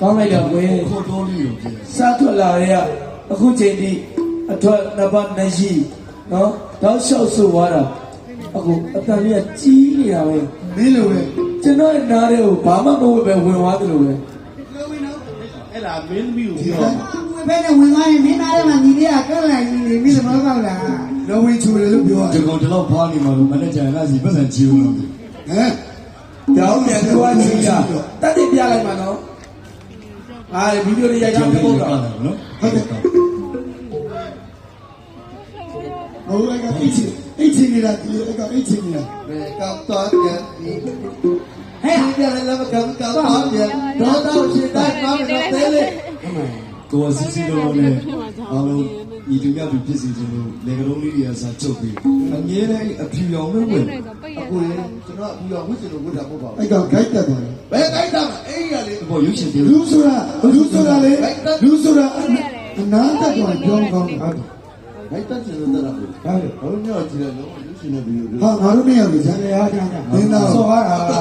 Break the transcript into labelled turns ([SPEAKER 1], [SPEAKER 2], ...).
[SPEAKER 1] ကောင်းလိုက်တော့ကွယ်ခေါ်တော်လေးကိုစားထွက်လာရဲ့အခုချိန်ထိအထွတ်နှစ်ပတ်နှစ်ရှိနော်တောက်လျှောက်ဆိုသွားတာအခုအတန်လေးကကြီးနေတာပဲမင်းလိုပဲကျွန်တော်နားတွေကိုဘာမှမဟုတ်ပဲဝင်သွားတယ်လို့ပဲ
[SPEAKER 2] အဲ့ဒါမင်းမျိုးပြော
[SPEAKER 3] ဘယ်နဲ့ဝင်သွားရင်မင်းသားထဲမှာညီလေးကကဲလိုက်ညီလေးမိသဘောပေါက်လား
[SPEAKER 1] လောဝင်ချူတယ်လို့ပြော
[SPEAKER 4] ဒီကောင်ဒီလောက်ဖားနေမှာလို့မနေ့ကျရင်လည်းစီပတ်စံချီဦးလို့ဟမ်
[SPEAKER 1] တောင်းပြန်သွားချီရတတ်တယ်ပြလိုက်မှာနော်ဗီဒီယိုလေးရိုက်ထားပို့တာ
[SPEAKER 4] နော်ဟုတ်တယ်
[SPEAKER 1] ဟိုအဲ့ကအိတ်ချင်နေတာဒီအဲ့ကအိတ်ချင်နေတာဘယ်ကောက်တော့ပြန်ဒီဟဲ့ဒီလည်းလည်းကောက်တော့ပြန်တော့ရှင်းတိုင်းပါမယ်သေးလေ
[SPEAKER 4] ကိုယ်စီစီလုံးနဲ့အားလုံးညီတူမြတ်သူဖြစ်စီခြင်းလို့လေကလုံးလေးတွေကစားချုပ်ပြီးအမြဲတမ်းအဖြူရောင်နဲ့ဝင်
[SPEAKER 1] အခုလေကျွန်တော်အဖြူရောင်ဝစ်စင်လို့ဝတ်တာပို့ပါ
[SPEAKER 4] အဲ့ကောင်ဂိုက်တက်သွားတယ်
[SPEAKER 1] ဘယ်ဂိုက်တာအဲ့ရလေ
[SPEAKER 4] ဘောရုပ်ရှင်တယ်
[SPEAKER 1] လူဆိုတာလေလူဆိုတာအနာတက်သွားကြောင်းကောင်းတယ်ဟုတ်
[SPEAKER 2] ဂိုက်တက်ချင်လို့တက်တာဟုတ်
[SPEAKER 1] တယ်
[SPEAKER 2] ဘာလို့ညောကြည့်လဲလို့ရုပ်ရှင်နဲ့ဗီဒီယို
[SPEAKER 1] ဟာငါတို့မရဘူးဇန်ရအားကြတာမင်းသား
[SPEAKER 4] ဆော်ရတာ